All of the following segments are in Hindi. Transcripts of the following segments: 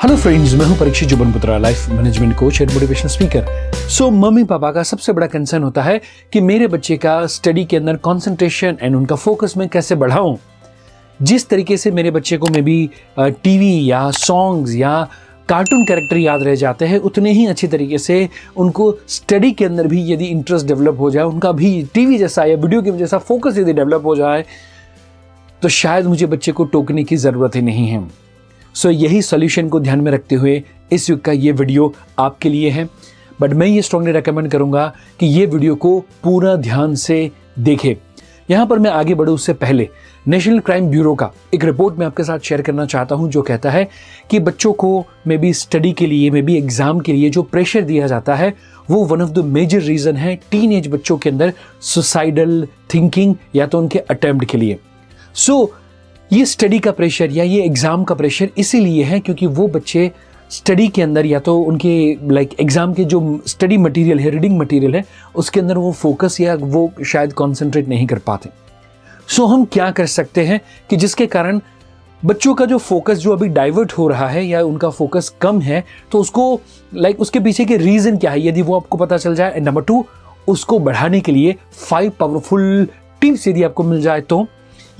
हेलो फ्रेंड्स, मैं हूं Parikshit Jubanputra, life management coach and motivational speaker. So mummy papa का सबसे बड़ा कंसर्न होता है कि मेरे बच्चे का स्टडी के अंदर कंसंट्रेशन एंड उनका फोकस मैं कैसे बढ़ाऊं। जिस तरीके से मेरे बच्चे को मे बी टीवी या सॉन्ग्स या कार्टून कैरेक्टर याद रह जाते हैं, उतने ही अच्छी तरीके से उनको स्टडी के अंदर भी यदि इंटरेस्ट डेवलप हो जाए, उनका भी टीवी जैसा या वीडियो गेम जैसा फोकस यदि डेवलप हो जाए, तो शायद मुझे बच्चे को टोकने की ज़रूरत ही नहीं है। सो यही सॉल्यूशन को ध्यान में रखते हुए इस युग का ये वीडियो आपके लिए है। बट मैं ये स्ट्रांगली रेकमेंड करूंगा कि ये वीडियो को पूरा ध्यान से देखें। यहाँ पर मैं आगे बढ़ूँ उससे पहले नेशनल क्राइम ब्यूरो का एक रिपोर्ट मैं आपके साथ शेयर करना चाहता हूँ, जो कहता है कि बच्चों को मे बी स्टडी के लिए, मे बी एग्जाम के लिए जो प्रेशर दिया जाता है, वो one of the major reason है टीन एज बच्चों के अंदर सुसाइडल थिंकिंग या तो उनके अटेम्प्ट के लिए। सो ये स्टडी का प्रेशर या ये एग्ज़ाम का प्रेशर इसीलिए है क्योंकि वो बच्चे स्टडी के अंदर या तो उनके एग्ज़ाम के जो स्टडी मटेरियल है, रीडिंग मटेरियल है, उसके अंदर वो फोकस या वो शायद कंसंट्रेट नहीं कर पाते। सो हम क्या कर सकते हैं कि जिसके कारण बच्चों का जो फोकस जो अभी डाइवर्ट हो रहा है या उनका फोकस कम है, तो उसको उसके पीछे के रीज़न क्या है यदि वो आपको पता चल जाए। एंड नंबर 2, उसको बढ़ाने के लिए 5 पावरफुल टिप्स यदि आपको मिल जाए, तो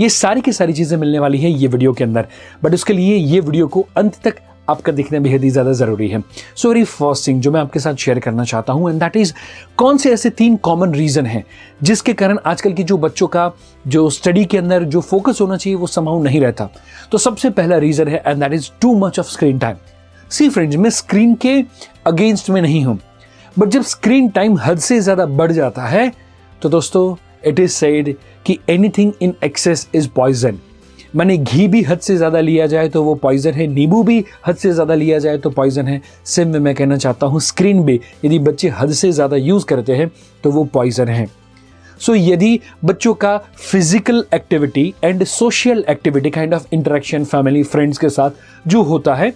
ये सारी की सारी चीज़ें मिलने वाली है ये वीडियो के अंदर। बट उसके लिए ये वीडियो को अंत तक आपका देखना बेहद ही ज़्यादा ज़रूरी है। सो वेरी फर्स्ट थिंग जो मैं आपके साथ शेयर करना चाहता हूँ, एंड दैट इज़ कौन से ऐसे 3 कॉमन रीज़न हैं जिसके कारण आजकल की जो बच्चों का जो स्टडी के अंदर जो फोकस होना चाहिए वो संभव नहीं रहता। तो सबसे पहला रीज़न है and that is too much of screen time. See friends, मैं स्क्रीन के अगेंस्ट में नहीं हूँ, बट जब स्क्रीन टाइम हद से ज़्यादा बढ़ जाता है तो दोस्तों इट इज़ सेड कि anything in excess is poison. माने घी भी हद से ज़्यादा लिया जाए तो वो पॉइजन है, नींबू भी हद से ज़्यादा लिया जाए तो पॉइजन है। सेम में मैं कहना चाहता हूँ स्क्रीन भी यदि बच्चे हद से ज़्यादा यूज़ करते हैं तो वो पॉइजन है। सो यदि बच्चों का physical activity and social activity kind of interaction family friends के साथ जो होता है,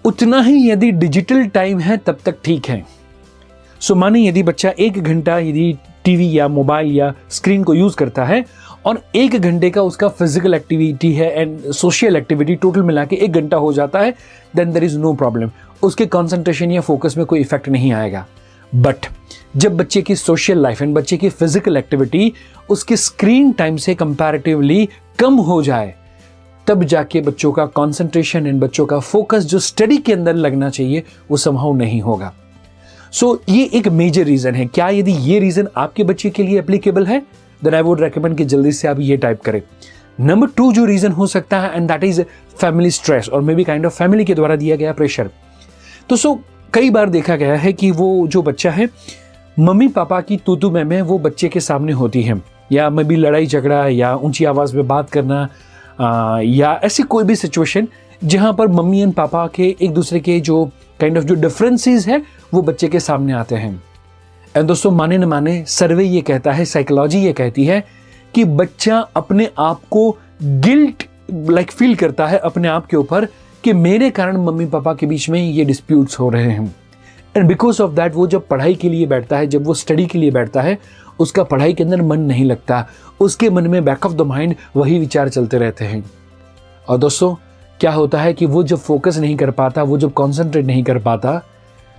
उतना ही यदि डिजिटल टाइम है तब तक ठीक है। सो माने यदि बच्चा 1 घंटा यदि टीवी या मोबाइल या स्क्रीन को यूज़ करता है और 1 घंटे का उसका फिजिकल एक्टिविटी है एंड सोशल एक्टिविटी टोटल मिला के 1 घंटा हो जाता है, then there is no problem. उसके कंसंट्रेशन या फोकस में कोई इफेक्ट नहीं आएगा। बट जब बच्चे की सोशल लाइफ एंड बच्चे की फिजिकल एक्टिविटी उसके स्क्रीन टाइम से कंपैरेटिवली कम हो जाए, तब जाके बच्चों का कंसंट्रेशन एंड बच्चों का फोकस जो स्टडी के अंदर लगना चाहिए वो संभव नहीं होगा। सो ये एक मेजर रीज़न है। क्या यदि ये रीज़न आपके बच्चे के लिए एप्लीकेबल है, देन आई वुड रेकमेंड कि जल्दी से आप ये टाइप करें। नंबर 2 जो रीज़न हो सकता है and that is family stress और may be kind of family के द्वारा दिया गया प्रेशर। तो कई बार देखा गया है कि वो जो बच्चा है, मम्मी पापा की तू मैं वो बच्चे के सामने होती है, या मे बी लड़ाई झगड़ा या ऊंची आवाज़ में बात करना या ऐसी कोई भी सिचुएशन जहाँ पर मम्मी एंड पापा के एक दूसरे के जो काइंड ऑफ जो डिफरेंसेस है वो बच्चे के सामने आते हैं। एंड दोस्तों, माने न माने सर्वे ये कहता है, साइकोलॉजी ये कहती है कि बच्चा अपने आप को गिल्ट फील करता है अपने आप के ऊपर कि मेरे कारण मम्मी पापा के बीच में ये डिस्प्यूट्स हो रहे हैं। एंड बिकॉज ऑफ दैट वो जब पढ़ाई के लिए बैठता है, जब वो स्टडी के लिए बैठता है, उसका पढ़ाई के अंदर मन नहीं लगता। उसके मन में बैक ऑफ द माइंड वही विचार चलते रहते हैं। और दोस्तों, क्या होता है कि वो जब फोकस नहीं कर पाता, वो जब कॉन्सेंट्रेट नहीं कर पाता,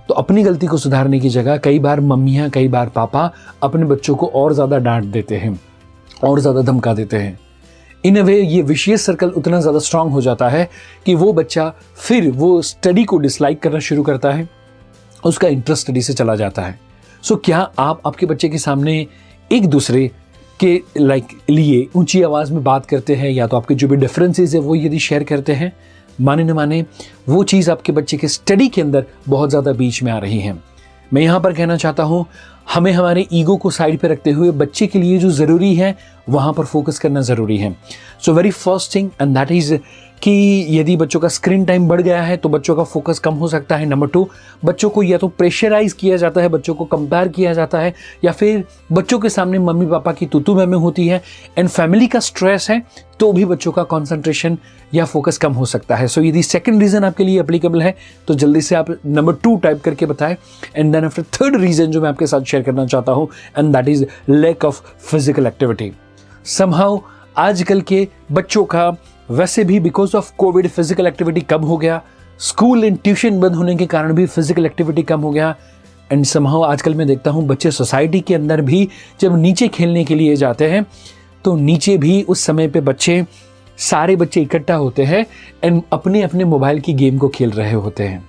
तो अपनी गलती को सुधारने की जगह कई बार मम्मियाँ, कई बार पापा अपने बच्चों को और ज़्यादा डांट देते हैं, और ज़्यादा धमका देते हैं। इन अ वे ये विशेष सर्कल उतना ज़्यादा स्ट्रांग हो जाता है कि वो बच्चा फिर वो स्टडी को डिसलाइक करना शुरू करता है, उसका इंटरेस्ट स्टडी से चला जाता है। सो क्या आप आपके बच्चे के सामने एक दूसरे के लिए ऊंची आवाज़ में बात करते हैं, या तो आपके जो भी डिफरेंसेस है वो यदि शेयर करते हैं, माने न माने वो चीज़ आपके बच्चे के स्टडी के अंदर बहुत ज़्यादा बीच में आ रही है। मैं यहाँ पर कहना चाहता हूँ, हमें हमारे ईगो को साइड पे रखते हुए बच्चे के लिए जो ज़रूरी है वहाँ पर फोकस करना ज़रूरी है। So very first thing and that is कि यदि बच्चों का स्क्रीन टाइम बढ़ गया है तो बच्चों का फोकस कम हो सकता है। नंबर 2, बच्चों को या तो प्रेशराइज किया जाता है, बच्चों को कंपेयर किया जाता है, या फिर बच्चों के सामने मम्मी पापा की तू मैं होती है एंड फैमिली का स्ट्रेस है, तो भी बच्चों का कंसंट्रेशन या फोकस कम हो सकता है। सो यदि सेकंड रीज़न आपके लिए एप्लीकेबल है तो जल्दी से आप नंबर 2 टाइप करके बताएं। And then after third reason जो मैं आपके साथ शेयर करना चाहता हूँ, and that is lack of physical activity. Somehow आजकल के बच्चों का वैसे भी because of covid physical activity कम हो गया। स्कूल एंड ट्यूशन बंद होने के कारण भी फिजिकल एक्टिविटी कम हो गया। एंड समहाउ आजकल मैं देखता हूँ बच्चे सोसाइटी के अंदर भी जब नीचे खेलने के लिए जाते हैं तो नीचे भी उस समय पे सारे बच्चे इकट्ठा होते हैं एंड अपने अपने मोबाइल की गेम को खेल रहे होते हैं।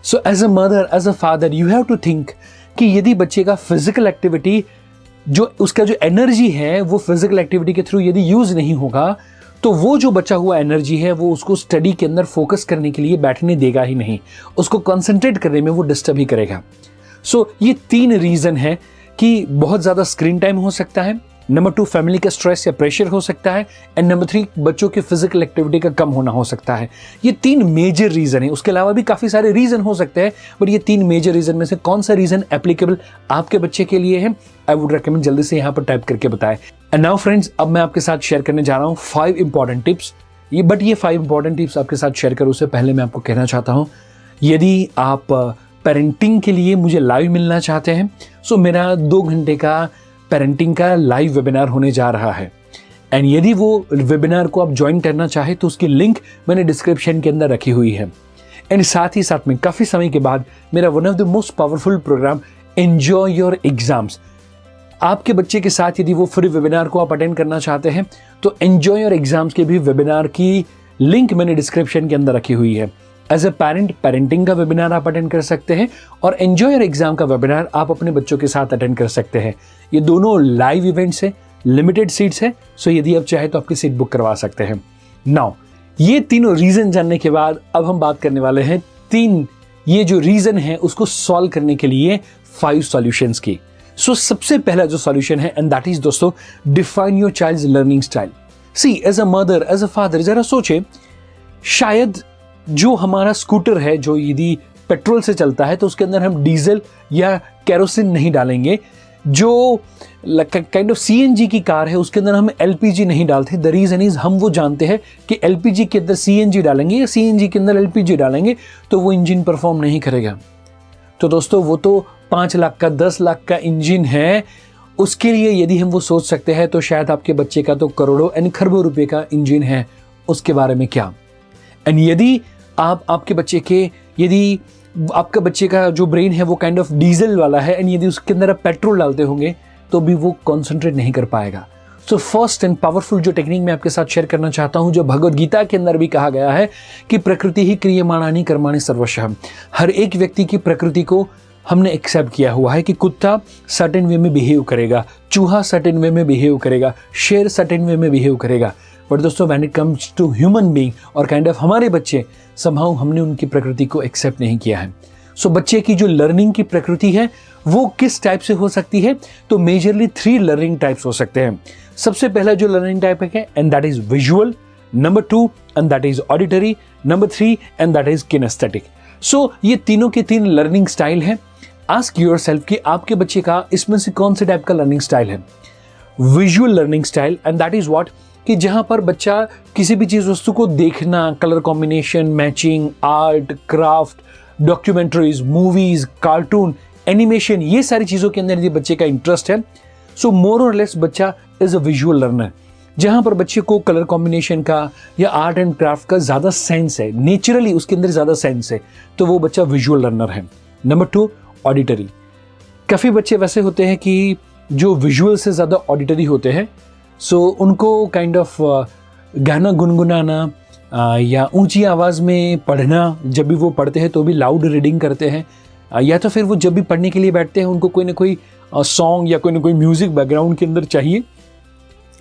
So as a mother, as a father, you have to think कि यदि बच्चे का फिजिकल एक्टिविटी जो उसका जो एनर्जी है वो फिजिकल एक्टिविटी के थ्रू यदि यूज नहीं होगा तो वो जो बचा हुआ एनर्जी है वो उसको स्टडी के अंदर फोकस करने के लिए बैठने देगा ही नहीं, उसको कंसंट्रेट करने में वो डिस्टर्ब ही करेगा। सो ये 3 रीजन है कि बहुत ज़्यादा स्क्रीन टाइम हो सकता है, नंबर 2 फैमिली का स्ट्रेस या प्रेशर हो सकता है, एंड नंबर 3 बच्चों की फिजिकल एक्टिविटी का कम होना हो सकता है। ये 3 मेजर रीजन है, उसके अलावा भी काफ़ी सारे रीजन हो सकते हैं, बट ये 3 मेजर रीजन में से कौन सा रीजन एप्लीकेबल आपके बच्चे के लिए है, आई वुड रेकमेंड जल्दी से यहाँ पर टाइप करके बताएं। एंड नाउ फ्रेंड्स, अब मैं आपके साथ शेयर करने जा रहा हूँ 5 इंपॉर्टेंट टिप्स। ये 5 इंपॉर्टेंट टिप्स आपके साथ शेयर करूँ उससे पहले मैं आपको कहना चाहता हूँ, यदि आप पेरेंटिंग के लिए मुझे लाइव मिलना चाहते हैं सो मेरा 2 घंटे का पेरेंटिंग का लाइव वेबिनार होने जा रहा है। एंड यदि वो वेबिनार को आप ज्वाइन करना चाहे तो उसकी लिंक मैंने डिस्क्रिप्शन के अंदर रखी हुई है। एंड साथ ही साथ में काफ़ी समय के बाद मेरा one of the most powerful programme enjoy your exams, आपके बच्चे के साथ यदि वो फ्री वेबिनार को आप अटेंड करना चाहते हैं तो एंजॉय योर एग्जाम्स के भी वेबिनार की लिंक मैंने डिस्क्रिप्शन के अंदर रखी हुई है। एज ए पेरेंट पेरेंटिंग का वेबिनार आप अटेंड कर सकते हैं और एंजॉय योर एग्जाम का वेबिनार आप अपने बच्चों के साथ अटेंड कर सकते हैं। ये दोनों लाइव इवेंट्स हैं, लिमिटेड सीट्स हैं, सो यदि आप चाहे तो आपकी सीट बुक करवा सकते हैं। नाउ ये तीनों रीजन जानने के बाद अब हम बात करने वाले हैं 3 ये जो रीजन है उसको सॉल्व करने के लिए 5 सॉल्यूशंस की। सो सबसे पहला जो सॉल्यूशन है एंड दैट इज दोस्तों, define your child's learning style. See as a mother, as a father, जरा सोचे, शायद जो हमारा स्कूटर है जो यदि पेट्रोल से चलता है तो उसके अंदर हम डीजल या केरोसिन नहीं डालेंगे, जो काइंड ऑफ सीएनजी की कार है उसके अंदर हम एलपीजी नहीं डालते। द रीजन इज हम वो जानते हैं कि एलपीजी के अंदर सीएनजी डालेंगे या सीएनजी के अंदर एलपीजी डालेंगे तो वो इंजन परफॉर्म नहीं करेगा। तो दोस्तों वो तो 5 लाख का 10 लाख का इंजन है, उसके लिए यदि हम वो सोच सकते हैं तो शायद आपके बच्चे का तो करोड़ों यानी खरबों रुपए का इंजन है, उसके बारे में क्या। एंड यदि आपके बच्चे के यदि आपका बच्चे का जो ब्रेन है वो काइंड ऑफ डीजल वाला है एंड यदि उसके अंदर आप पेट्रोल डालते होंगे तो भी वो कॉन्सेंट्रेट नहीं कर पाएगा। सो फर्स्ट एंड पावरफुल जो टेक्निक मैं आपके साथ शेयर करना चाहता हूं, जो भगवद गीता के अंदर भी कहा गया है कि प्रकृति ही क्रियमाणानि कर्माणि सर्वशः। हर एक व्यक्ति की प्रकृति को हमने एक्सेप्ट किया हुआ है कि कुत्ता सर्टेन वे में बिहेव करेगा, चूहा सर्टेन वे में बिहेव करेगा, शेर सर्टेन वे में बिहेव करेगा। बट दोस्तों when it comes to human being और काइंड ऑफ हमारे बच्चे, समहाउ हमने उनकी प्रकृति को एक्सेप्ट नहीं किया है। सो बच्चे की जो लर्निंग की प्रकृति है वो किस टाइप से हो सकती है, तो मेजरली 3 लर्निंग टाइप्स हो सकते हैं। सबसे पहला जो लर्निंग टाइप है and that is visual, number 2 and that is auditory, number 3 and that is kinesthetic. So ये तीनों के 3 लर्निंग स्टाइल है। आस्क योरसेल्फ कि आपके बच्चे का इसमें से कौन से टाइप का लर्निंग स्टाइल है। Visual learning style and that is what, कि जहां पर बच्चा किसी भी चीज वस्तु को देखना, colour combination, matching, art, craft, documentaries, movies, cartoon, animation, ये सारी चीजों के अंदर यदि बच्चे का इंटरेस्ट है सो मोर और लेस बच्चा इज अ विजुअल लर्नर। जहां पर बच्चे को कलर कॉम्बिनेशन का या आर्ट एंड क्राफ्ट का ज्यादा सेंस है, नेचुरली उसके अंदर ज्यादा सेंस है, तो वो बच्चा विजुअल लर्नर है। Number 2 auditory. काफी बच्चे वैसे होते हैं कि जो विजुअल से ज्यादा ऑडिटरी होते हैं, सो उनको काइंड ऑफ गाना गुनगुनाना या ऊंची आवाज़ में पढ़ना, जब भी वो पढ़ते हैं तो भी लाउड रीडिंग करते हैं, या तो फिर वो जब भी पढ़ने के लिए बैठते हैं उनको कोई ना कोई सॉन्ग या कोई ना कोई म्यूजिक बैकग्राउंड के अंदर चाहिए।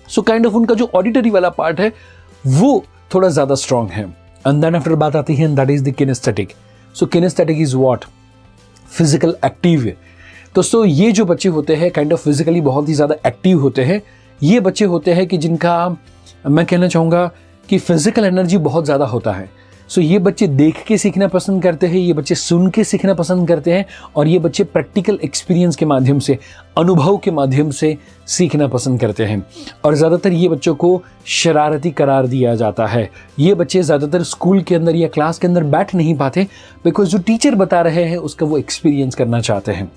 सो काइंड ऑफ उनका जो ऑडिटरी वाला पार्ट है वो थोड़ा ज़्यादा स्ट्रॉन्ग है। एंड देन आफ्टर बात आती है that is the kinaesthetic. So kinaesthetic is what, physical active. दोस्तों ये जो बच्चे होते हैं काइंड ऑफ फिजिकली बहुत ही ज़्यादा एक्टिव होते हैं, ये बच्चे होते हैं कि जिनका मैं कहना चाहूँगा कि फिजिकल एनर्जी बहुत ज़्यादा होता है। सो ये बच्चे देख के सीखना पसंद करते हैं, ये बच्चे सुन के सीखना पसंद करते हैं और ये बच्चे प्रैक्टिकल एक्सपीरियंस के माध्यम से, अनुभव के माध्यम से सीखना पसंद करते हैं। और ज़्यादातर ये बच्चों को शरारती करार दिया जाता है। ये बच्चे ज़्यादातर स्कूल के अंदर या क्लास के अंदर बैठ नहीं पाते बिकॉज जो टीचर बता रहे हैं उसका वो एक्सपीरियंस करना चाहते हैं।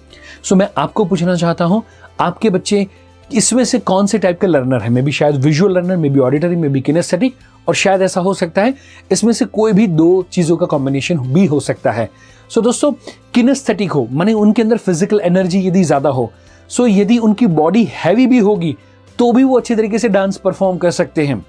सो मैं आपको पूछना चाहता हूँ, आपके बच्चे इसमें से कौन से टाइप का लर्नर है? मे बी शायद visual learner, may be auditory, may be kinaesthetic, और शायद ऐसा हो सकता है इसमें से कोई भी दो चीज़ों का कॉम्बिनेशन भी हो सकता है। सो दोस्तों, किनेस्थेटिक हो माने उनके अंदर फिजिकल एनर्जी यदि ज़्यादा हो, सो यदि उनकी बॉडी हैवी भी होगी तो भी वो अच्छे तरीके से डांस परफॉर्म कर सकते हैं।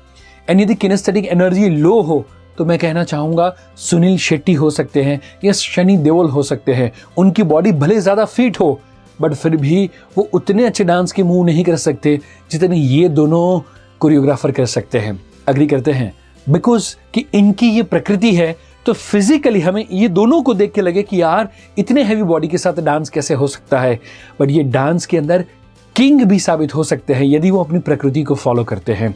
एंड यदि किनेस्थेटिक एनर्जी लो हो तो मैं कहना चाहूँगा सुनील शेट्टी हो सकते हैं या सनी देओल हो सकते हैं। उनकी बॉडी भले ज़्यादा फिट हो बट फिर भी वो उतने अच्छे डांस के मूव नहीं कर सकते जितने ये दोनों कोरियोग्राफर कर सकते हैं। अग्री करते हैं? बिकॉज कि इनकी ये प्रकृति है, तो फिजिकली हमें ये दोनों को देख के लगे कि यार इतने हैवी बॉडी के साथ डांस कैसे हो सकता है, बट ये डांस के अंदर किंग भी साबित हो सकते हैं यदि वो अपनी प्रकृति को फॉलो करते हैं।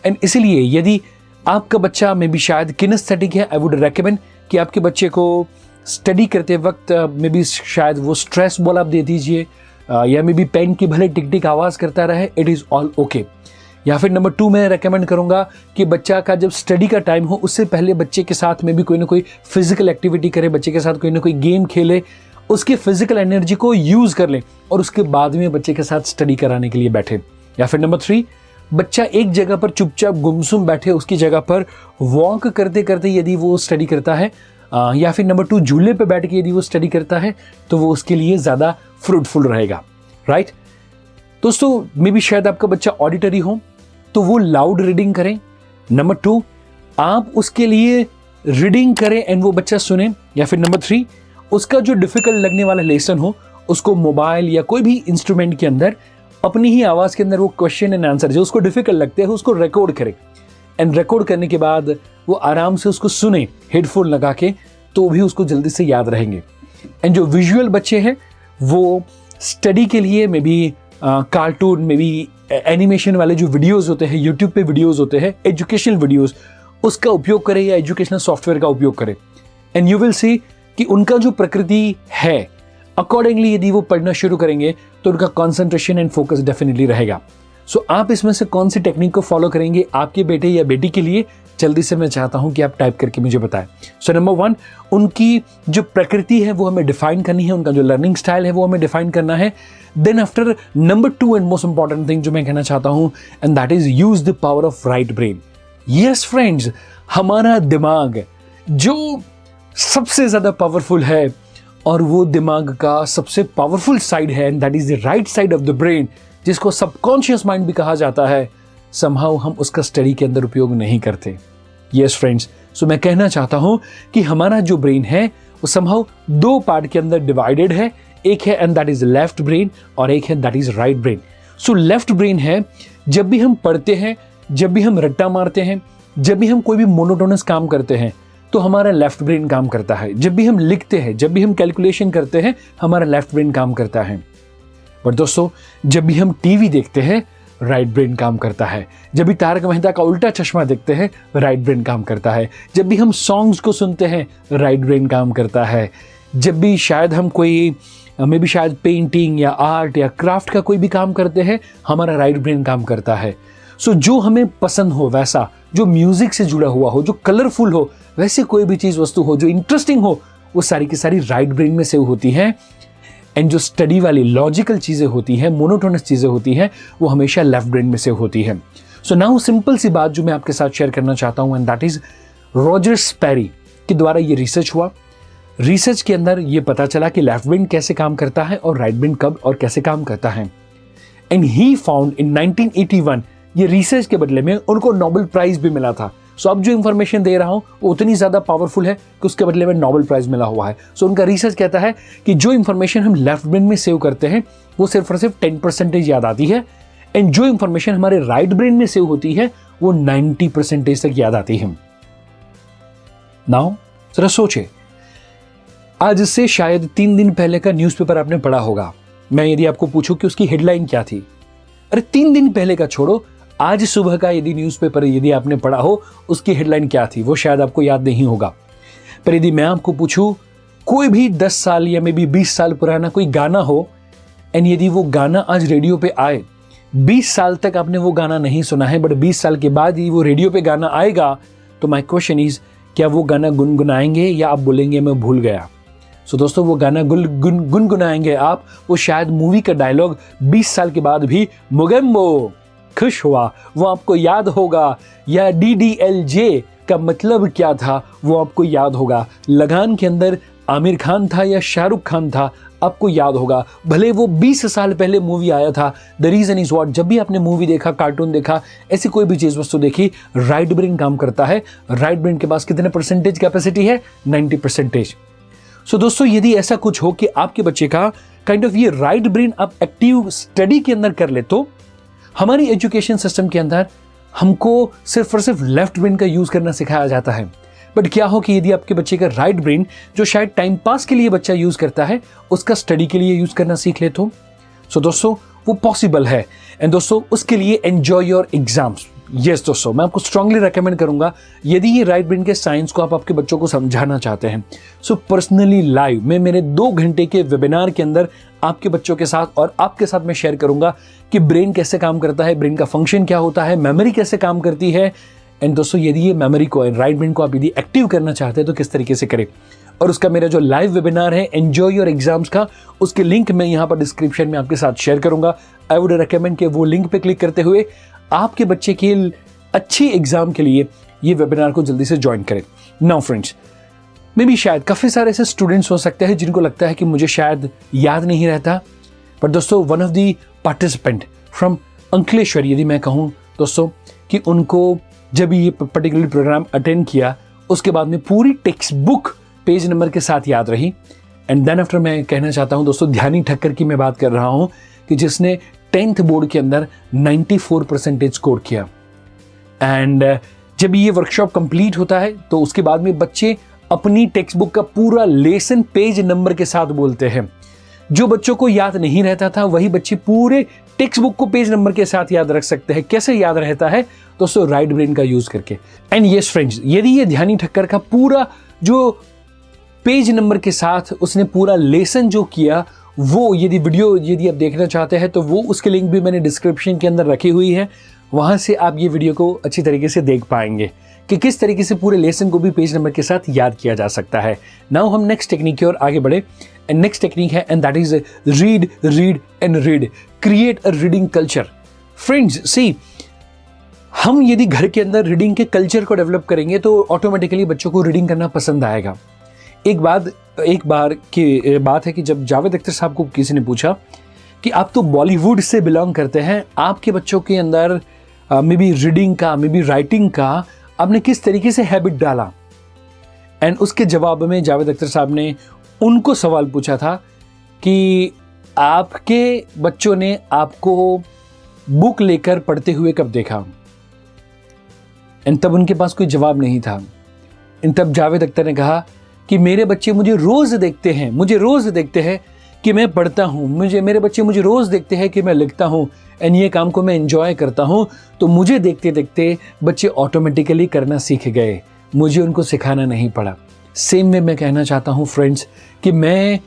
एंड इसीलिए यदि आपका बच्चा में भी शायद किनेस्थेटिक है, आई वुड रेकमेंड कि आपके बच्चे को स्टडी करते वक्त में भी शायद वो स्ट्रेस बॉल आप दे दीजिए, या मे बी पेन की भले टिक टिक आवाज़ करता रहे, इट इज़ ऑल ओके। या फिर नंबर 2 मैं रेकमेंड करूंगा कि बच्चा का जब स्टडी का टाइम हो उससे पहले बच्चे के साथ में भी कोई ना कोई फिजिकल एक्टिविटी करे, बच्चे के साथ कोई ना कोई गेम खेले, उसके फिजिकल एनर्जी को यूज़ कर ले और उसके बाद में बच्चे के साथ स्टडी कराने के लिए बैठे। या फिर नंबर 3, बच्चा एक जगह पर चुपचाप गुमसुम बैठे, उसकी जगह पर वॉक करते करते यदि वो स्टडी करता है, या फिर नंबर 2 झूले पे बैठ के यदि वो स्टडी करता है तो वो उसके लिए ज़्यादा फ्रूटफुल रहेगा। राइट दोस्तों, मे बी शायद आपका बच्चा ऑडिटरी हो तो वो लाउड रीडिंग करें। नंबर 2, आप उसके लिए रीडिंग करें एंड वो बच्चा सुने। या फिर नंबर 3, उसका जो डिफिकल्ट लगने वाला लेसन हो उसको मोबाइल या कोई भी इंस्ट्रूमेंट के अंदर अपनी ही आवाज़ के अंदर वो क्वेश्चन एंड आंसर जो उसको डिफिकल्ट लगते हैं उसको रिकॉर्ड करें। एंड रिकॉर्ड करने के बाद वो आराम से उसको सुने हेडफोन लगा के, तो भी उसको जल्दी से याद रहेंगे। एंड जो विजुअल बच्चे हैं वो स्टडी के लिए may be cartoon, may be animation वाले जो वीडियोस होते हैं, यूट्यूब पे वीडियोस होते हैं, एजुकेशनल वीडियोस, उसका उपयोग करें या एजुकेशनल सॉफ्टवेयर का उपयोग करें। एंड यू विल सी कि उनका जो प्रकृति है अकॉर्डिंगली यदि वो पढ़ना शुरू करेंगे तो उनका कॉन्सेंट्रेशन एंड फोकस डेफिनेटली रहेगा। सो आप इसमें से कौन सी टेक्निक को फॉलो करेंगे आपके बेटे या बेटी के लिए, जल्दी से मैं चाहता हूं कि आप टाइप करके मुझे बताएं। सो नंबर 1, उनकी जो प्रकृति है वो हमें डिफाइन करनी है, उनका जो लर्निंग स्टाइल है वो हमें डिफाइन करना है। Then after number 2 and most important thing जो मैं कहना चाहता हूं, and that is use the power of right brain. Yes friends, हमारा दिमाग जो सबसे ज्यादा पावरफुल है और वो दिमाग का सबसे पावरफुल साइड है, and that is the right side of the brain, जिसको सबकॉन्शियस माइंड भी कहा जाता है, समहाउ हम उसका स्टडी के अंदर उपयोग नहीं करते। यस फ्रेंड्स, सो मैं कहना चाहता हूं कि हमारा जो ब्रेन है वो समहाउ 2 पार्ट के अंदर डिवाइडेड है। एक है and that is left brain और एक है that is right brain. So left brain है जब भी हम पढ़ते हैं, जब भी हम रट्टा मारते हैं, जब भी हम कोई भी मोनोटोनस काम करते हैं तो हमारा लेफ्ट ब्रेन काम करता है। जब भी हम लिखते हैं, जब भी हम कैलकुलेशन करते हैं, हमारा लेफ्ट ब्रेन काम करता है। पर दोस्तों, जब भी हम टीवी देखते हैं राइट ब्रेन काम करता है। जब भी तारक मेहता का उल्टा चश्मा देखते हैं राइट ब्रेन काम करता है। जब भी हम सॉन्ग्स को सुनते हैं राइट ब्रेन काम करता है। जब भी शायद हम कोई मे बी शायद पेंटिंग या आर्ट या क्राफ्ट का कोई भी काम करते हैं, हमारा राइट ब्रेन काम करता है। सो जो हमें पसंद हो वैसा, जो म्यूजिक से जुड़ा हुआ हो, जो कलरफुल हो, वैसे कोई भी चीज़ वस्तु हो जो इंटरेस्टिंग हो, वो सारी की सारी राइट ब्रेन में सेव होती हैं। एंड जो स्टडी वाली लॉजिकल चीज़ें होती हैं, मोनोटोनस चीज़ें होती हैं, वो हमेशा लेफ्ट ब्रेन में सेव होती हैं। सो नाउ सिंपल सी बात जो मैं आपके साथ शेयर करना चाहता हूँ, एंड दैट इज रॉजर स्पेरी के द्वारा ये रिसर्च हुआ। रिसर्च के अंदर ये पता चला कि लेफ्ट ब्रेन कैसे काम करता है और राइट ब्रेन कब और कैसे काम करता है। एंड ही फाउंड इन 1981, ये रिसर्च के बदले में उनको नोबेल प्राइज भी मिला था। सो अब जो इंफॉर्मेशन दे रहा हूं वो उतनी ज़्यादा पावरफुल है कि उसके बदले में नोबेल प्राइज मिला हुआ है। सो उनका रिसर्च कहता है कि जो इंफॉर्मेशन हम लेफ्ट ब्रेन में सेव करते हैं वो सिर्फ और सिर्फ 10% याद आती है, एंड जो इंफॉर्मेशन हमारे राइट ब्रेन में सेव होती है वो 90% तक याद आती है। नाउ जरा सोचे, आज से शायद 3 दिन पहले का न्यूज़पेपर आपने पढ़ा होगा। मैं यदि आपको पूछूं कि उसकी हेडलाइन क्या थी, अरे 3 दिन पहले का छोड़ो, आज सुबह का यदि न्यूज़पेपर यदि आपने पढ़ा हो उसकी हेडलाइन क्या थी वो शायद आपको याद नहीं होगा। पर यदि मैं आपको पूछूं कोई भी 10 साल या मे बी 20 साल पुराना कोई गाना हो, एंड यदि वो गाना आज रेडियो पे आए, 20 साल तक आपने वो गाना नहीं सुना है, बट 20 साल के बाद ही वो रेडियो पे गाना आएगा, तो माय क्वेश्चन इज, क्या वो गाना गुनगुनाएंगे या आप बोलेंगे मैं भूल गया? सो दोस्तों, वो गाना गुनगुनाएंगे आप, वो शायद मूवी का डायलॉग 20 साल के बाद भी मुगेम्बो खुश हुआ वो आपको याद होगा, या DDLJ का मतलब क्या था वो आपको याद होगा। लगान के अंदर आमिर खान था या शाहरुख खान था आपको याद होगा, भले वो 20 साल पहले मूवी आया था। द रीजन इज व्हाट, जब भी आपने मूवी देखा, कार्टून देखा, ऐसी कोई भी चीज वस्तु देखी, राइट ब्रेन काम करता है। राइट ब्रेन के पास कितने परसेंटेज कैपेसिटी है? 90%। सो दोस्तों, यदि ऐसा कुछ हो कि आपके बच्चे का काइंड ऑफ ये राइट ब्रेन आप एक्टिव स्टडी के अंदर कर ले, तो हमारी एजुकेशन सिस्टम के अंदर हमको सिर्फ और सिर्फ लेफ्ट ब्रेन का यूज करना सिखाया जाता है। बट क्या हो कि यदि आपके बच्चे का राइट ब्रेन, जो शायद टाइम पास के लिए बच्चा यूज करता है, उसका स्टडी के लिए यूज करना सीख ले तो सो दोस्तों वो पॉसिबल है। एंड दोस्तों, उसके लिए एंजॉय योर एग्जाम्स। यस दोस्तों, मैं आपको स्ट्रांगली रेकमेंड करूंगा, यदि ये राइट ब्रेन के साइंस को आप आपके बच्चों को समझाना चाहते हैं, सो पर्सनली लाइव मैं मेरे 2 घंटे के वेबिनार के अंदर आपके बच्चों के साथ और आपके साथ मैं शेयर करूंगा कि ब्रेन कैसे काम करता है, ब्रेन का फंक्शन क्या होता है, मेमोरी कैसे काम करती है। एंड दोस्तों, यदि ये मेमोरी को, राइट ब्रेन को आप यदि एक्टिव करना चाहते हैं तो किस तरीके से करें। और उसका मेरा जो लाइव वेबिनार है एंजॉय योर एग्जाम्स का, उसके लिंक मैं यहाँ पर डिस्क्रिप्शन में आपके साथ शेयर करूंगा। आई वुड रिकमेंड कि वो लिंक पे क्लिक करते हुए आपके बच्चे के अच्छी एग्जाम के लिए ये वेबिनार को जल्दी से ज्वाइन करें। नाउ फ्रेंड्स, मे बी शायद काफ़ी सारे ऐसे स्टूडेंट्स हो सकते हैं जिनको लगता है कि मुझे शायद याद नहीं रहता। बट दोस्तों, one of the participant from Ankleshwar, यदि मैं कहूँ दोस्तों कि उनको जब ये पर्टिकुलर प्रोग्राम अटेंड किया, उसके बाद में पूरी टेक्स्ट बुक पेज नंबर के साथ याद रही। एंड देन आफ्टर मैं कहना चाहता हूँ दोस्तों, ध्यानी ठक्कर की मैं बात कर रहा हूँ कि जिसने 10th बोर्ड के अंदर 94% स्कोर किया। एंड जब ये वर्कशॉप कंप्लीट होता है तो उसके बाद में बच्चे अपनी टेक्स्ट बुक का पूरा लेसन पेज नंबर के साथ बोलते हैं। जो बच्चों को याद नहीं रहता था वही बच्चे पूरे टेक्स्ट बुक को पेज नंबर के साथ याद रख सकते हैं। कैसे याद रहता है दोस्तों? राइट ब्रेन का यूज करके। एंड यस फ्रेंड्स, यदि ये ध्यानी ठक्कर का पूरा जो पेज नंबर के साथ उसने पूरा लेसन जो किया, वो यदि वीडियो यदि आप देखना चाहते हैं तो वो उसके लिंक भी मैंने डिस्क्रिप्शन के अंदर रखी हुई है। वहां से आप ये वीडियो को अच्छी तरीके से देख पाएंगे कि किस तरीके से पूरे लेसन को भी पेज नंबर के साथ याद किया जा सकता है। नाउ हम नेक्स्ट टेक्निक की ओर आगे बढ़े। एंड नेक्स्ट टेक्निक है, and that is read read and read. Create a reading culture. Friends see, हम यदि घर के अंदर रीडिंग के कल्चर को डेवलप करेंगे तो ऑटोमेटिकली बच्चों को रीडिंग करना पसंद आएगा। एक बार की बात है कि जब जावेद अख्तर साहब को किसी ने पूछा कि आप तो बॉलीवुड से बिलोंग करते हैं, आपके बच्चों के अंदर मे बी रीडिंग का, मे बी राइटिंग का आपने किस तरीके से हैबिट डाला। एंड उसके जवाब में जावेद अख्तर साहब ने उनको सवाल पूछा था कि आपके बच्चों ने आपको बुक लेकर पढ़ते हुए कब देखा। एंड तब उनके पास कोई जवाब नहीं था। एंड तब जावेद अख्तर ने कहा कि मेरे बच्चे मुझे रोज देखते हैं कि मैं पढ़ता हूँ, मेरे बच्चे मुझे रोज देखते हैं कि मैं लिखता हूँ, एंड ये काम को मैं एंजॉय करता हूँ। तो मुझे देखते देखते बच्चे ऑटोमेटिकली करना सीख गए, मुझे उनको सिखाना नहीं पड़ा। सेम वे मैं कहना चाहता हूँ फ्रेंड्स कि मैं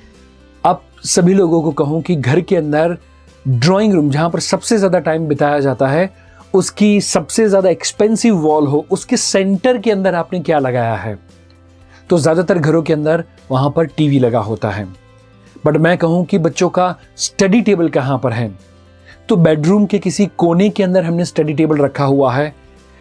आप सभी लोगों को कहूँ कि घर के अंदर ड्राइंग रूम, जहाँ पर सबसे ज़्यादा टाइम बिताया जाता है, उसकी सबसे ज़्यादा एक्सपेंसिव वॉल हो, उसके सेंटर के अंदर आपने क्या लगाया है। तो ज़्यादातर घरों के अंदर वहाँ पर टीवी लगा होता है। बट मैं कहूँ कि बच्चों का स्टडी टेबल कहाँ पर है, तो बेडरूम के किसी कोने के अंदर हमने स्टडी टेबल रखा हुआ है।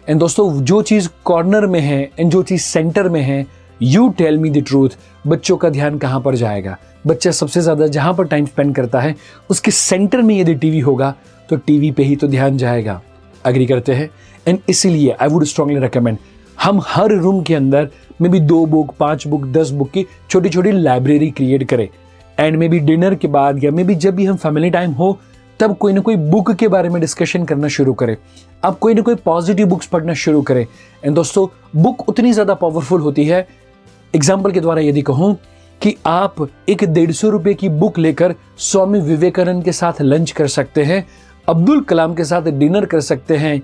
एंड दोस्तों, जो चीज़ कॉर्नर में है एंड जो चीज़ सेंटर में है, you tell me the truth, बच्चों का ध्यान कहाँ पर जाएगा। बच्चा सबसे ज़्यादा जहाँ पर टाइम स्पेंड करता है उसके सेंटर में यदि टीवी होगा तो टीवी पे ही तो ध्यान जाएगा। एग्री करते हैं? एंड इसीलिए आई वुड स्ट्रांगली रिकमेंड हम हर रूम के अंदर may be 2 book, 5 book, 10 book की छोटी छोटी लाइब्रेरी क्रिएट करें। एंड मे बी डिनर के बाद या मे बी जब भी हम फैमिली टाइम हो तब कोई ना कोई बुक के बारे में डिस्कशन करना शुरू करें। आप कोई ना कोई पॉजिटिव बुक्स पढ़ना शुरू करें। एंड दोस्तों, बुक उतनी ज़्यादा पावरफुल होती है। एग्जाम्पल के द्वारा यदि कहूँ कि आप एक 150 रुपये की बुक लेकर स्वामी विवेकानंद के साथ लंच कर सकते हैं, अब्दुल कलाम के साथ डिनर कर सकते हैं,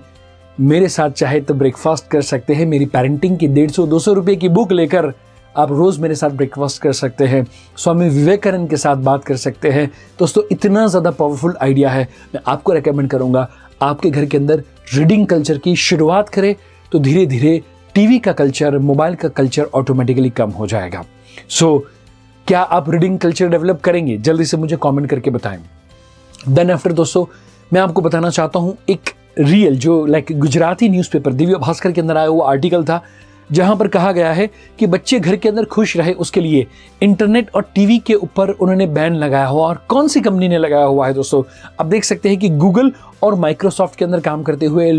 मेरे साथ चाहे तो ब्रेकफास्ट कर सकते हैं। मेरी पेरेंटिंग की 150-200 रुपये की बुक लेकर आप रोज़ मेरे साथ ब्रेकफास्ट कर सकते हैं, स्वामी विवेकानंद के साथ बात कर सकते हैं। दोस्तों, इतना ज़्यादा पावरफुल आइडिया है। मैं आपको रेकमेंड करूँगा आपके घर के अंदर रीडिंग कल्चर की शुरुआत करें, तो धीरे धीरे टीवी का कल्चर, मोबाइल का कल्चर ऑटोमेटिकली कम हो जाएगा। सो क्या आप रीडिंग कल्चर डेवलप करेंगे? जल्दी से मुझे कमेंट करके बताएं। देन आफ्टर दोस्तों, मैं आपको बताना चाहता हूँ एक रियल जो गुजराती न्यूज़पेपर दिव्य भास्कर के अंदर आया हुआ आर्टिकल था, जहां पर कहा गया है कि बच्चे घर के अंदर खुश रहे उसके लिए इंटरनेट और टीवी के ऊपर उन्होंने बैन लगाया हुआ। और कौन सी कंपनी ने लगाया हुआ है दोस्तों? आप देख सकते हैं कि गूगल और माइक्रोसॉफ्ट के अंदर काम करते हुए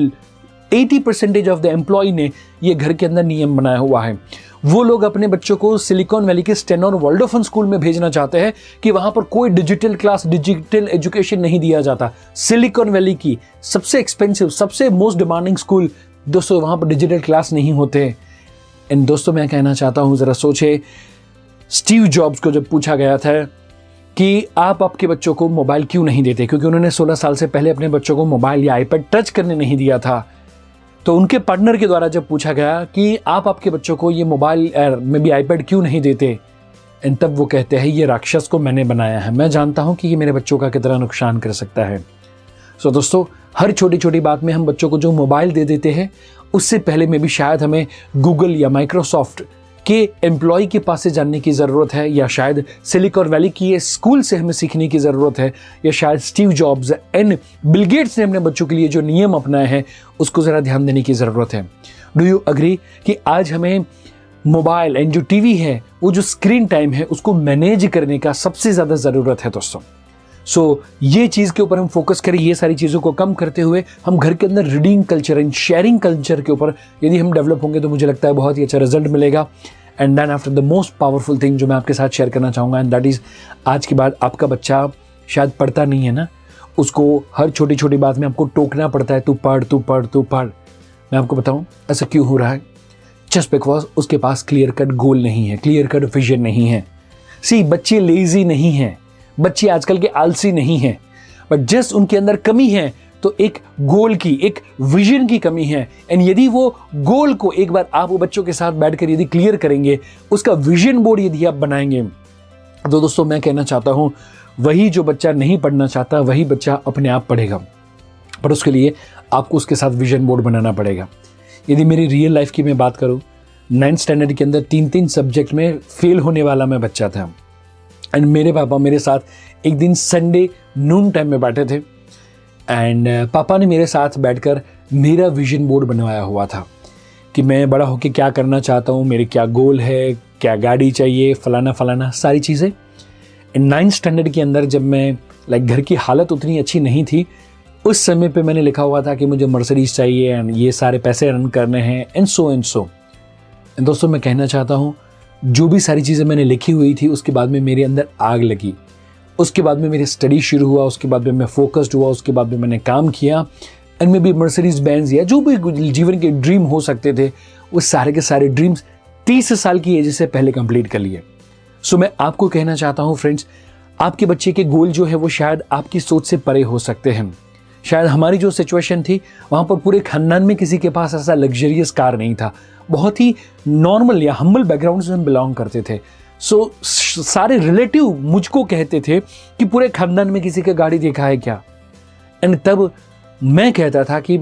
80% ऑफ द एम्प्लॉय ने ये घर के अंदर नियम बनाया हुआ है। वो लोग अपने बच्चों को सिलिकॉन वैली के स्टेनोर वोल्डोफन स्कूल में भेजना चाहते हैं कि वहां पर कोई डिजिटल क्लास, डिजिटल एजुकेशन नहीं दिया जाता। सिलिकॉन वैली की सबसे एक्सपेंसिव, सबसे मोस्ट डिमांडिंग स्कूल दोस्तों, वहां पर डिजिटल क्लास नहीं होते। एंड दोस्तों मैं कहना चाहता हूं, जरा सोचे, स्टीव जॉब्स को जब पूछा गया था कि आप आपके बच्चों को मोबाइल क्यों नहीं देते, क्योंकि उन्होंने 16 साल से पहले अपने बच्चों को मोबाइल या आईपैड टच करने नहीं दिया था, तो उनके पार्टनर के द्वारा जब पूछा गया कि आप आपके बच्चों को ये मोबाइल में भी आईपैड क्यों नहीं देते, एंड तब वो कहते हैं ये राक्षस को मैंने बनाया है, मैं जानता हूं कि ये मेरे बच्चों का कितना नुकसान कर सकता है। सो दोस्तों, हर छोटी छोटी बात में हम बच्चों को जो मोबाइल दे देते हैं, उससे पहले में भी शायद हमें गूगल या माइक्रोसॉफ्ट के एम्प्लॉय के पास से जानने की ज़रूरत है, या शायद सिलिकॉन वैली की स्कूल से हमें सीखने की ज़रूरत है, या शायद Steve jobs and Bill Gates ने अपने बच्चों के लिए जो नियम अपनाए हैं उसको ज़रा ध्यान देने की ज़रूरत है। डू यू अग्री कि आज हमें मोबाइल एंड जो टीवी है, वो जो स्क्रीन टाइम है, उसको मैनेज करने का सबसे ज़्यादा ज़रूरत है दोस्तों। सो ये चीज़ के ऊपर हम फोकस करें, ये सारी चीज़ों को कम करते हुए हम घर के अंदर reading culture and sharing culture के ऊपर यदि हम डेवलप होंगे तो मुझे लगता है बहुत ही अच्छा रिजल्ट मिलेगा। And then after the most powerful thing जो मैं आपके साथ शेयर करना चाहूँगा, एंड दैट इज़, आज के बाद आपका बच्चा शायद पढ़ता नहीं है ना, उसको हर छोटी छोटी बात में आपको टोकना पड़ता है, तू पढ़ तू पढ़ तू पढ़। मैं आपको बताऊँ ऐसा क्यों हो रहा है? जस्ट बिकॉज उसके पास क्लियर कट गोल नहीं है, क्लियर कट विजन नहीं है। सी, बच्चे लेजी नहीं हैं, बच्चे आजकल के आलसी नहीं हैं, बट जस्ट उनके अंदर कमी है, तो एक गोल की, एक विजन की कमी है। एंड यदि वो गोल को एक बार आप वो बच्चों के साथ बैठकर यदि क्लियर करेंगे, उसका विजन बोर्ड यदि आप बनाएंगे, तो दोस्तों मैं कहना चाहता हूं, वही जो बच्चा नहीं पढ़ना चाहता वही बच्चा अपने आप पढ़ेगा, पर उसके लिए आपको उसके साथ विजन बोर्ड बनाना पड़ेगा। यदि मेरी रियल लाइफ की मैं बात करूं, 9th स्टैंडर्ड के अंदर 3 सब्जेक्ट में फेल होने वाला मैं बच्चा था। एंड मेरे पापा मेरे साथ एक दिन संडे नून टाइम में बैठे थे, एंड पापा ने मेरे साथ बैठकर मेरा विजन बोर्ड बनवाया हुआ था कि मैं बड़ा होकर क्या करना चाहता हूँ, मेरे क्या गोल है, क्या गाड़ी चाहिए, फलाना फलाना सारी चीज़ें। एंड 9th स्टैंडर्ड के अंदर जब मैं घर की हालत उतनी अच्छी नहीं थी, उस समय पे मैंने लिखा हुआ था कि मुझे मर्सिडीज चाहिए एंड ये सारे पैसे रन करने हैं एंड सो एंड सो। दोस्तों मैं कहना चाहता हूँ, जो भी सारी चीज़ें मैंने लिखी हुई थी उसके बाद में मेरे अंदर आग लगी, उसके बाद में मेरी स्टडी शुरू हुआ, उसके बाद में मैं फोकस्ड हुआ, उसके बाद में मैंने काम किया एंड में भी मर्सिडीज बेंज या जो भी जीवन के ड्रीम हो सकते थे, वो सारे के सारे ड्रीम्स 30 साल की एज से पहले कंप्लीट कर लिए। सो मैं आपको कहना चाहता हूँ फ्रेंड्स, आपके बच्चे के गोल जो है वो शायद आपकी सोच से परे हो सकते हैं। शायद हमारी जो सिचुएशन थी वहाँ पर पूरे खानदान में किसी के पास ऐसा लग्जरियस कार नहीं था, बहुत ही नॉर्मल या हम्बल बैकग्राउंड से हम बिलोंग करते थे। सो सारे रिलेटिव मुझको कहते थे कि पूरे खानदान में किसी का गाड़ी देखा है क्या, एंड तब मैं कहता था कि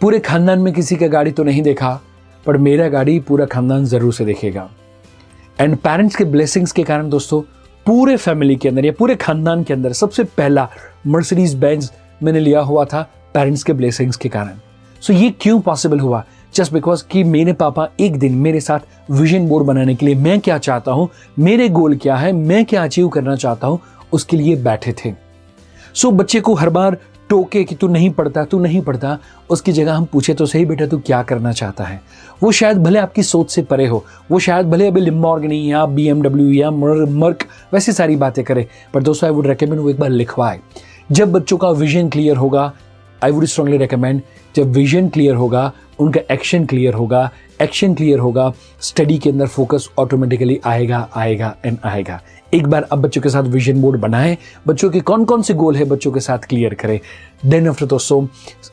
पूरे खानदान में किसी का गाड़ी तो नहीं देखा, पर मेरा गाड़ी पूरा खानदान ज़रूर से देखेगा। एंड पेरेंट्स के ब्लेसिंग्स के कारण दोस्तों पूरे फैमिली के अंदर या पूरे खानदान के अंदर सबसे पहला मर्सिडीज बेंज मैंने लिया हुआ था पेरेंट्स के ब्लेसिंग्स के कारण। सो ये क्यों पॉसिबल हुआ? जस्ट बिकॉज कि मेरे पापा एक दिन मेरे साथ विजन बोर्ड बनाने के लिए, मैं क्या चाहता हूँ, मेरे गोल क्या है, मैं क्या अचीव करना चाहता हूँ, उसके लिए बैठे थे। सो बच्चे को हर बार टोके कि तू नहीं पढ़ता, तू नहीं पढ़ता, उसकी जगह हम पूछे तो सही, बेटा तू क्या करना चाहता है। वो शायद भले आपकी सोच से परे हो, वो शायद भले अभी लिम्बोर्गिनी या BMW या मर्क वैसी सारी बातें करे, पर दोस्तों आई वुड रेकमेंड वो एक बार लिखवाए। जब बच्चों का विजन क्लियर होगा, आई वुड स्ट्रांगली रेकमेंड, जब विजन क्लियर होगा उनका एक्शन क्लियर होगा, एक्शन क्लियर होगा, स्टडी के अंदर फोकस ऑटोमेटिकली आएगा आएगा एंड आएगा। एक बार अब बच्चों के साथ विजन बोर्ड बनाएं, बच्चों के कौन कौन से गोल है बच्चों के साथ क्लियर करें। देन आफ्टर दोस्तों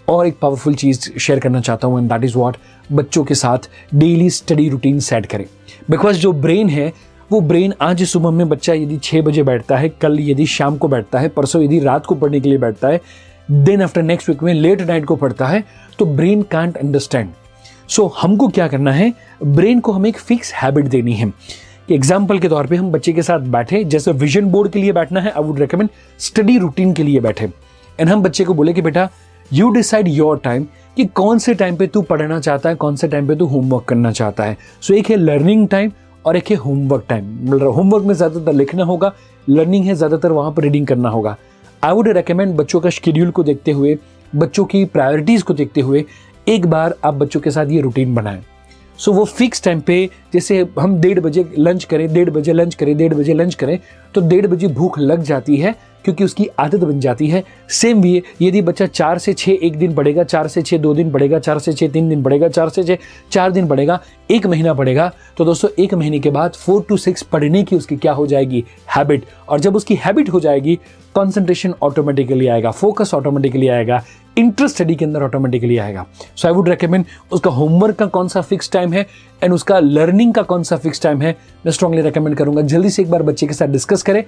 और एक पावरफुल चीज़ शेयर करना चाहता हूँ, एंड दैट इज़ व्हाट, बच्चों के साथ डेली स्टडी रूटीन सेट करें। बिकॉज जो ब्रेन है वो ब्रेन आज सुबह में बच्चा यदि 6 बजे बैठता है, कल यदि शाम को बैठता है, परसों यदि रात को पढ़ने के लिए बैठता है, देन आफ्टर नेक्स्ट वीक में लेट नाइट को पढ़ता है, तो ब्रेन कांट अंडरस्टैंड। सो हमको क्या करना है, ब्रेन को हमें एक फिक्स हैबिट देनी है। एग्जाम्पल के तौर पे हम बच्चे के साथ बैठे, जैसे विजन बोर्ड के लिए बैठना है, I would recommend study routine के लिए बैठे, एंड हम बच्चे को बोले कि बेटा यू डिसाइड योर टाइम कि कौन से टाइम पे तू पढ़ना चाहता है, कौन से टाइम पे तू होमवर्क करना चाहता है। सो एक है लर्निंग टाइम और एक है होमवर्क टाइम। मतलब होमवर्क में ज़्यादातर लिखना होगा, लर्निंग है ज़्यादातर वहाँ पर रीडिंग करना होगा। आई वुड रिकमेंड बच्चों का शेड्यूल को देखते हुए, बच्चों की प्रायोरिटीज़ को देखते हुए एक बार आप बच्चों के साथ ये रूटीन बनाएं। सो वो फिक्स टाइम पे, जैसे हम 1:30 बजे लंच करें, 1:30 बजे लंच करें, 1:30 बजे लंच करें, तो 1:30 बजे भूख लग जाती है क्योंकि उसकी आदत बन जाती है। सेम वे यदि बच्चा 4 से 6 एक दिन पढ़ेगा, 4 से 6 2 दिन पढ़ेगा, 4 से 6 3 दिन पढ़ेगा, 4 से 6 4 दिन पढ़ेगा, 1 महीना पढ़ेगा, तो दोस्तों 1 महीने के बाद 4 to 6 पढ़ने की उसकी क्या हो जाएगी, हैबिट। और जब उसकी हैबिट हो जाएगी, कंसंट्रेशन ऑटोमेटिकली आएगा, फोकस ऑटोमेटिकली आएगा, इंटरेस्ट स्टडी के अंदर ऑटोमेटिकली आएगा। सो आई वुड रेकमेंड उसका होमवर्क का कौन सा फिक्स टाइम है एंड उसका लर्निंग का कौन सा फिक्स टाइम है, मैं स्ट्रांगली रेकमेंड करूंगा जल्दी से एक बार बच्चे के साथ डिस्कस करें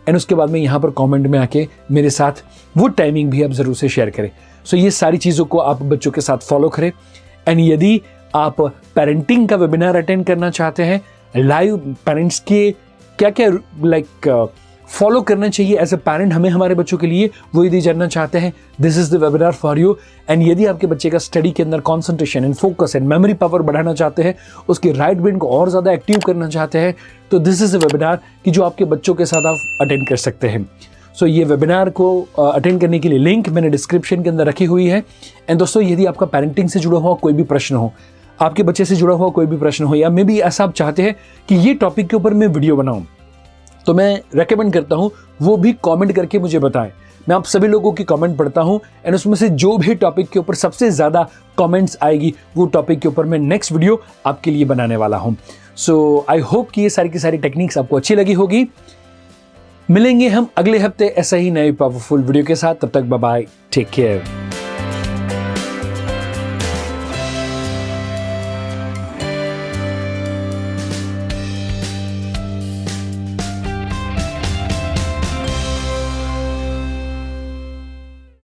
एंड उसके बाद में यहाँ पर कमेंट में आके मेरे साथ वो टाइमिंग भी आप ज़रूर से शेयर करें। सो ये सारी चीज़ों को आप बच्चों के साथ फॉलो करें। एंड यदि आप पेरेंटिंग का वेबिनार अटेंड करना चाहते हैं, लाइव पेरेंट्स के क्या क्या फॉलो करना चाहिए एज ए पेरेंट हमें हमारे बच्चों के लिए, वो यदि जानना चाहते हैं, this is the webinar for you. And यदि आपके बच्चे का स्टडी के अंदर concentration and focus and memory power बढ़ाना चाहते हैं, उसके राइट ब्रेन को और ज़्यादा एक्टिव करना चाहते हैं, तो दिस इज द वेबिनार कि जो आपके बच्चों के साथ आप अटेंड कर सकते हैं। सो ये वेबिनार को अटेंड करने के लिए लिंक मैंने डिस्क्रिप्शन के अंदर रखी हुई है। एंड दोस्तों यदि आपका पेरेंटिंग से जुड़ा हुआ कोई भी प्रश्न हो, आपके बच्चे से जुड़ा हुआ कोई भी प्रश्न हो, या मे बी ऐसा आप चाहते हैं कि ये टॉपिक के ऊपर मैं वीडियो बनाऊं, तो मैं रेकमेंड करता हूं वो भी कमेंट करके मुझे बताएं। मैं आप सभी लोगों की कमेंट पढ़ता हूं एंड उसमें से जो भी टॉपिक के ऊपर सबसे ज़्यादा कमेंट्स आएगी, वो टॉपिक के ऊपर मैं नेक्स्ट वीडियो आपके लिए बनाने वाला हूं। सो आई होप कि ये सारी की सारी टेक्निक्स आपको अच्छी लगी होगी। मिलेंगे हम अगले हफ्ते ऐसा ही नए पावरफुल वीडियो के साथ। तब तक बाय बाय, टेक केयर।